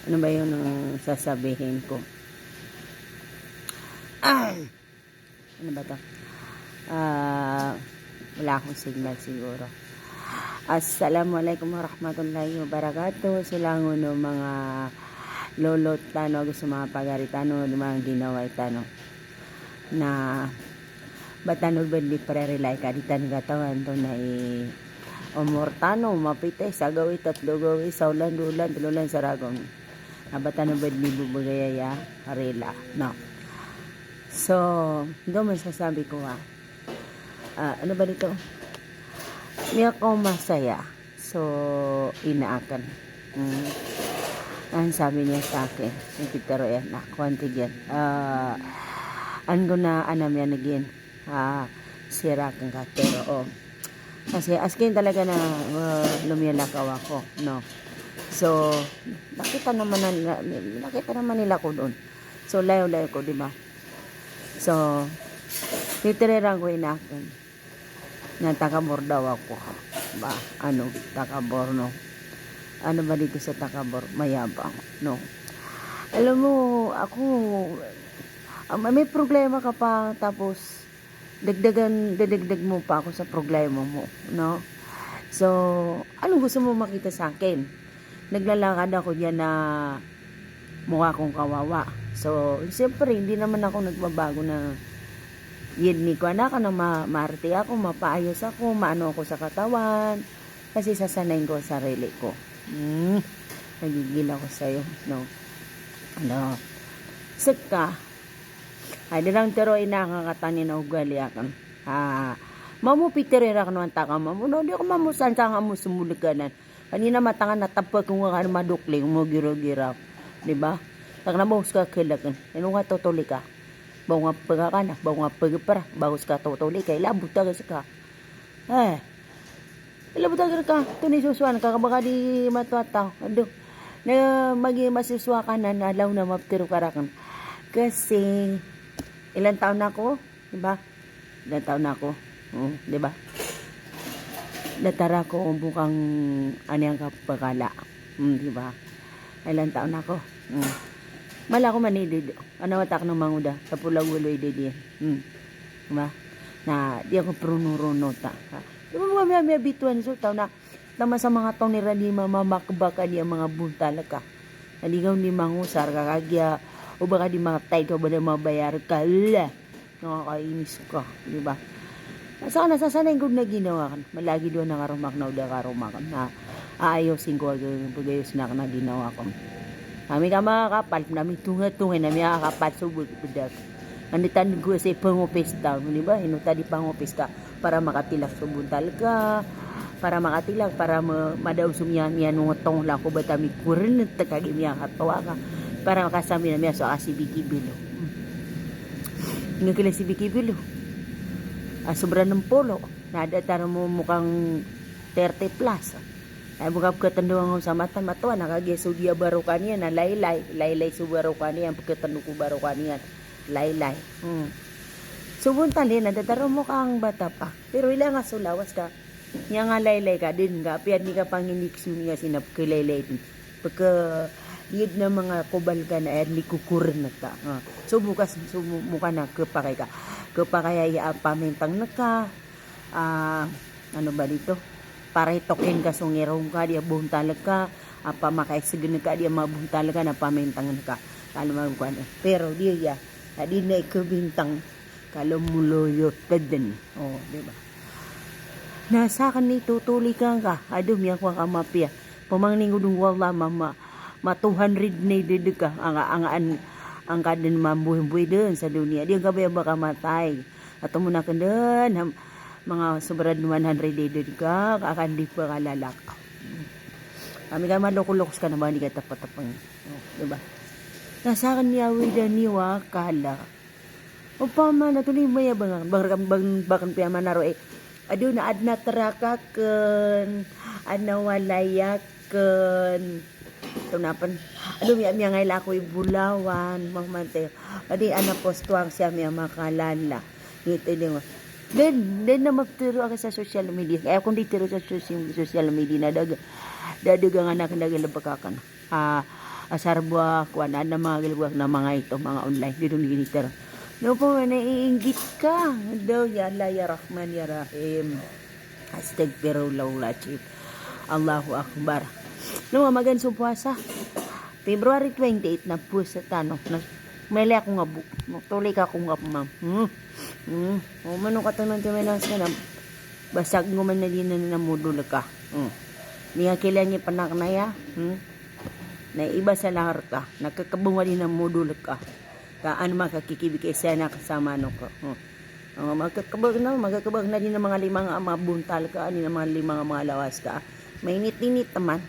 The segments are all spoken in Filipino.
Ano ba yun ang sasabihin ko? Ay! Ano ba to? Wala akong signal siguro. Assalamualaikum warahmatullahi wabarakatuh. Sulangon no mga lolot tano gusto mga pagaritano mga ginawa itano na batanol ba di prerelay ka ditan gatawan to na omortano mapitay sa gawi tatlo gawi sa ulan dulan tululan sa ragong na batanol ba di bubugayaya rela no. So doon masasabi ko ano ba dito? Niya ko masaya. So, inaakan. Ang sabi niya sa akin, pero yan, konti yan. Ano na, anam yan again. Sirakan ka. Pero, kasi askin talaga na lumilakaw ako. No. So, nakita naman nila ko doon. So, layo-layo ko, di ba? So, titiriran ko inakan. Na takabor daw ako ba takabor no ano ba dito sa takabor mayabang no alam mo ako may problema ka pa tapos dadagdag mo pa ako sa problema mo no so ano gusto mo makita sa akin naglalakad ako diyan na mukha kong kawawa so siyempre hindi naman ako nagbabago na yun ni ko anak na maarte ako, mapaayos ako, maano ako sa katawan kasi sasanayin ko sarili ko. Nagigil ako sa'yo, no? Ano? Saka, ay dirang tero inakakatani na ugali akan. Mamupitirira ka naman taka mamuno, di ako mamusan sa nga mo sumulikanan. Kanina matangan natapag kung nga madukling mo giro-gira. Diba? Tak na mo ka kilakan. Ano nga totoli ka? Bawa nga pagkakana, bawa nga pagkapara, bagus ka totoli kay labot tagas ka. Labot tagas ka, ito ni susuan, kakabaka di matuataw. Ando, na masiswa ka na, alaw na maptiro karakan. Kasi, ilang taon na ako, diba? Ilang taon na ako, diba? Datara ko bukang aniyang kapagala, diba? Ilang taon na ako, mala ko manidid. Ano watak ng manguda sa pulang uloy didi. Diba? Na di ako pruno-runo ta. Diba may bituan so taw na tama sa mga taw ni rani mamakbaka di mga buntal ka. Naligaw ni mangusar kakagya o baka di mga tay ka ba na mabayar ka. Nakakainis ka, di ba? Saka nasasanay ko na ginawa kan. Malagi doon nakarumak na uda karumak na aayosin ko pagayos na ginawa ko. Kami ka mga kapal, namin tunga-tunga, namin kakapal subog pedak. Nanditan ko sa pangopis daw, di ba? Hinuta di pangopis ka para makatilak subuntal ka, para makatilak, para madaw sumya-mya nung tong lang ko ba tami kurin at takagimya katawa ka, para makasami na miya so si Biki Bilo. Nga kila si Biki Bilo. Sobra ng polo, nadatara mo mukhang 30 plus. Ay bukap katanduan ko sa mata-matuan nakageso dia baro kaniya na laylay su baro kaniya pagkatandu ko baro kaniya laylay subuntan din nadataro mo kang bata pa pero ila nga sulawas ka nya nga laylay ka din nga piad ni ka panginiksu niya sinap kilaylay din pagka yid na mga kubal ka na ni kukuren na ta so bukas mukha na kapakay ya pamintang naka ano ba dito para itokin ka sungirong ka dia buntalag ka apa makaisigan ka dia mabuntalag ka na pamintangan ka kalumang ko pero dia di na ikabintang kalumuloyot taden di ba nasa kan ni tutuli ka adum yang ko ka mapia pamangning udung wala ma 200 na dede ka ang kaden mambuhi den sa dunia dia gabay baka matay ato mo na kanden mga sobrang 100 dede ka akan di pa kalalak kami ka malukulokos ka naman di ka tapatapang diba nasakan niya wida niwa kala o pa man natuloy maya bakan piyaman naro adu na adna terakaken anawalayaken tunapan adu miya ngay lakoy bulawan mamante adi ana postuang siya miya makalala ngito din then na magtiro ako sa social media kaya kung di tiro sa social media na dadagang anak na galabakakan asar buwak, wala na mga galbuwak na mga ito, mga online, dito ginitero. No po, naiinggit ka. Daw, ya Allah, ya Rahman, ya Rahim. Astagfirullah lachib. Allahu Akbar. No, magansong puasa. February 28 na po sa tanong. Mali ako nga bu. Tuloy ka ako nga po, ma'am. O, manong katanong tayo lang sa kanam. Basag mo man na din na namudul ka. Niya kailangan panak na ya. Na iba sa lahar ka. Nakakabunga din na modul ka. Kaan makakikibig kay sana kasama no ko. Magkakabag na din ng mga limang mga buntal ka, din ng mga limang mga lawas ka. Mainit-init naman.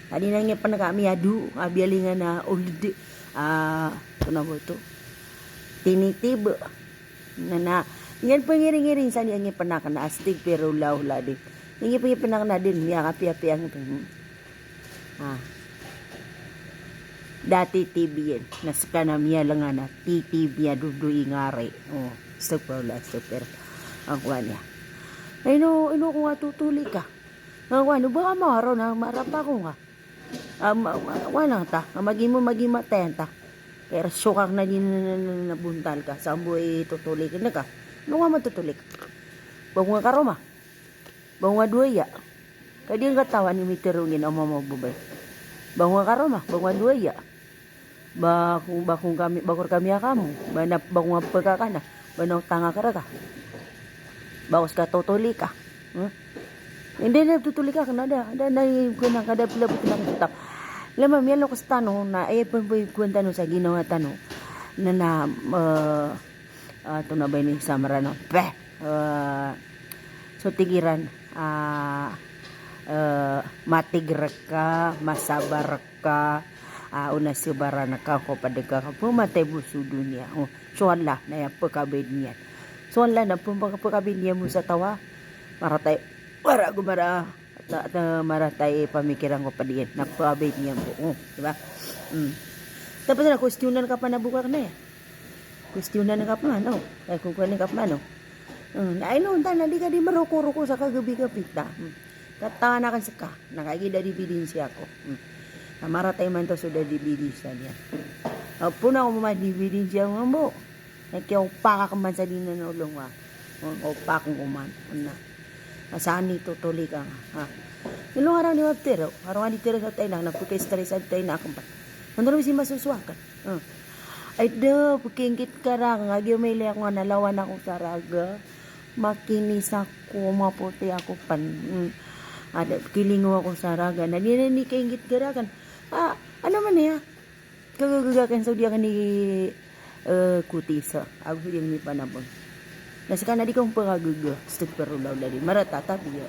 Adi na nga pa nag-amiyadu, abiyalingan na old, ito na mo ito. Tinitib. Yan po ngiring-ngiring sa niya panaka na astig pero law-la din. Yan po panaka na din, niya kapiya-piya. Dati TV yan. Naska na miya lang na TTV ya duduy ngari. Super. Ang kuha niya. Ay no kung nga tutuli ka. Ang kuha, no ba maro na marapa ko nga. Wala ta. Magima tayan ta. Pero sukak na din nabuntal ka. Saan mo tutuli ka na ka. Ano nga matutuli ka? Bago nga karoma. Bago nga duwaya. Kaya di ang katawan ni mitirungin ang mamabubay. Bago nga karoma. Bago nga duwaya. Bakong kami bakor kami akamu bagong pagkakana banong tanga ka bawas ka tutuli ka hindi na tutuli ka kanada na kunang kada pila buti kita lama mialo ko sa tanong na ay pun kwenta no sa ginawa tanong na ito na ba ni Samarano so tigiran matigrak ka masabar ka una subara na kako padagka ka pumatay buso dunia. Suwala na yung pagkabid niya. Suwala na pagkabid niya mo sa tawa. Maratay, maratay pamikiran ko pa diyan. Napakabid niya mo. Diba? Tapos na, kwestiyonan ka pa na bukak na eh. Kwestiyonan ka pa no? Ay, kung kwanin ka pa no? Ay, no, di ka di maruko-ruko sa kagabi-gabit na. Tatanakan sa ka. Nakagida di bidensya ko. Maratay man to sudah dibidisa niya. Puna ko mamadibidin siya nga mo. Kaya upaka ka man sa dinanulong wa. Upakong kuman. Saan nito tuloy ka nga. Ilong araw ni Wabtero. Araw nga ni Tero sa tayo na. Nagpukay-stress at tayo na akong pa. Mandalo si masuswakan. Ay daw, pagkingkit ka ra. Nga may liyak nga nalawan ako sa raga. Makinis ako. Maputi ako pan. Kilingo ako sa raga. Nanini kaingkit ka ra kan. Ano man niya? Kagagagan sa diya ka ni kutisa. Ako yung ni panabang. Nasa ka na di kong pagagaga. Stag pero law dali. Maratata biya.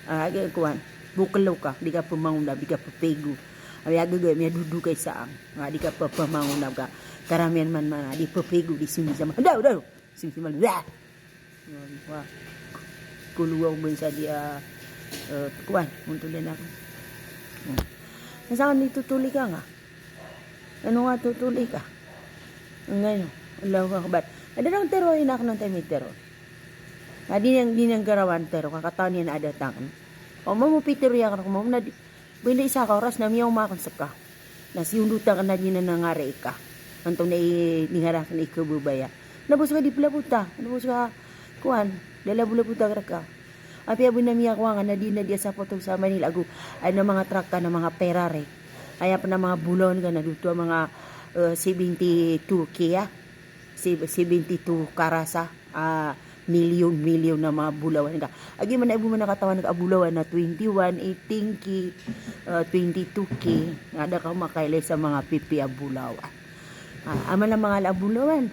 Agay kuhan. Bukalaw ka. Di ka pumangunab. Di ka papego. Ay agagay. May dudu kay saang. Di ka papamangunab ka. Karamihan man. Di papego. Di sumisama. Daw. Sumisama. Kuluwaw mo sa diya. Kuhan. Muntulan ako. Nasaan ditutuli ka nga? Ano nga tutuli ka? Ngayon, alaw ka kabat. Ada nang tero, inak ng tayo may tero. Di nang garawan tero, kakataon niya na adatang. O mamupitero yan ka na kumam na, benda isa ka oras na miyaw makansap ka. Nasiyundutan ka na din na nangari ka. Antong na ningarakan ikabubaya. Nabos ka di pula puta. Nabos ka, kuhan, dala pula puta ka. Api abon na miya ko nga na di na diya sa potong sa Manila ago ay na mga truck ka na mga Ferrari. Kaya pa na mga bulon ka na dito mga 72 Kia. 72 Karasa. Milyon na mga bulawan ka. Agi man na ibo man nakatawan nag-abulawan na 21, 18 ki, 22 ki. Ada ka makailay sa mga pipi abulawan. Ama na mga abulawan.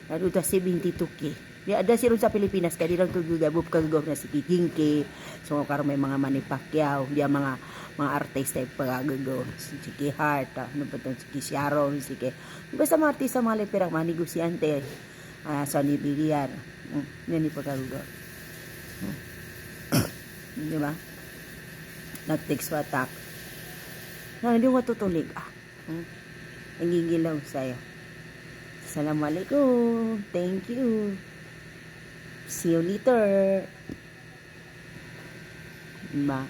Na dito 72 ki. Di ada si ron sa Pilipinas kaya di lang tugugabop kagagaw na si Kikingki. So karon may mga Manny Pacquiao, di mga artista pagagagaw. Si Chicky Hart, ano ba itong si Sharon, si basta mga artista mga lepirang mga negosyante. Sonny Villar. Yan yung pagagagaw. Di ba? Nag-text wa attack. Hindi ko matutulig. Nangigilaw sa'yo. Assalamualaikum. Thank you. See you later. Diba?